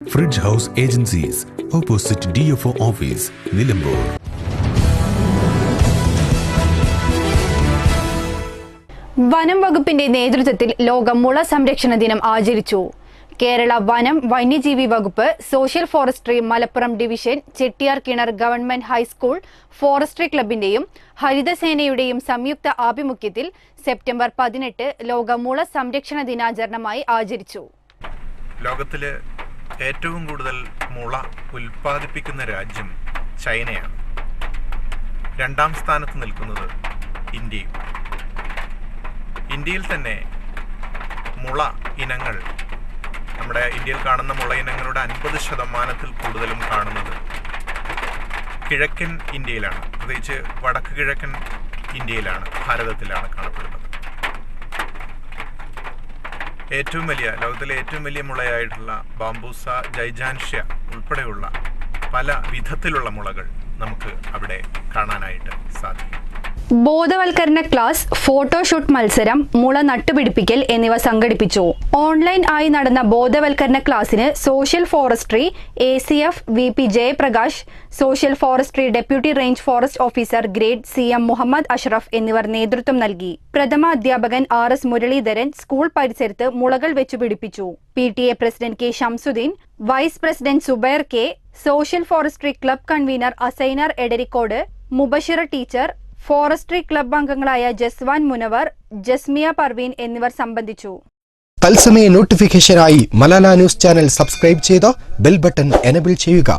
Fridge House Agencies, opposite DFO Office, Nilambur. വനം വകുപ്പിന്റെ നേതൃത്വത്തിൽ ലോക മുള സംരക്ഷണ ദിനം ആചരിച്ചു. കേരള വനം വന്യജീവി വകുപ്പ്, social forestry Malappuram division, Chettiar കിണർ ഗവൺമെന്റ് ഹൈസ്കൂൾ ഫോറസ്ട്രി ക്ലബിന്റെയും ഹരിതസേനയുടെയും സംയുക്ത ആഭിമുഖ്യത്തിൽ സെപ്റ്റംബർ 18 ലോക മുള സംരക്ഷണ ദിനാചരണമായി ആചരിച്ചു. ലോകത്തിലെ ഏറ്റവും കൂടുതൽ മുള ഉൽപ്പാദിപ്പിക്കുന്ന രാജ്യം ചൈനയാണ്. രണ്ടാം സ്ഥാനത്ത് നിൽക്കുന്നത് ഇന്ത്യയും. ഇന്ത്യയിൽ തന്നെ മുള ഇനങ്ങൾ, നമ്മുടെ ഇന്ത്യയിൽ കാണുന്ന മുള ഇനങ്ങളുടെ 50% കൂടുതലും കാണുന്നത് കിഴക്കൻ ഇന്ത്യയിലാണ്, പ്രത്യേകിച്ച് വടക്ക് കിഴക്കൻ ഇന്ത്യയിലാണ്, ഭാരതത്തിലാണ് കാണപ്പെടുന്നത്. ലോകത്തിലെ ഏറ്റവും വലിയ മുളയായിട്ടുള്ള ബാംബൂസ ജൈജാൻഷ്യ ഉൾപ്പെടെയുള്ള പല വിധത്തിലുള്ള മുളകൾ നമുക്ക് അവിടെ കാണാനായിട്ട് സാധിക്കും. ബോധവൽക്കരണ ക്ലാസ്, ഫോട്ടോഷൂട്ട് മത്സരം, മുള നട്ടുപിടിപ്പിക്കൽ എന്നിവ സംഘടിപ്പിച്ചു. ഓൺലൈൻ ആയി നടന്ന ബോധവൽക്കരണ ക്ലാസിന് social forestry ACF VP Jayaprakash, social forestry deputy range forest officer grade CM Muhammad Ashraf എന്നിവർ നേതൃത്വം നൽകി. പ്രഥമ അധ്യാപകൻ RS മുരളീധരൻ സ്കൂൾ പരിസരത്ത് മുളകൾ വെച്ചുപിടിപ്പിച്ചു. PTA president K Shamsuddin, vice president Subair K, social forestry club convenor Asainar Edarikode, Mubashira teacher, forestry club അംഗങ്ങളായ ജസ്വാൻ മുനവർ, ജസ്മിയ പർവീൻ എന്നിവർ സംബന്ധിച്ചു. തത്സമയ നോട്ടിഫിക്കേഷനായി മലാല ന്യൂസ് ചാനൽ സബ്സ്ക്രൈബ് ചെയ്ത് ബെൽ ബട്ടൺ എനേബിൾ ചെയ്യുക.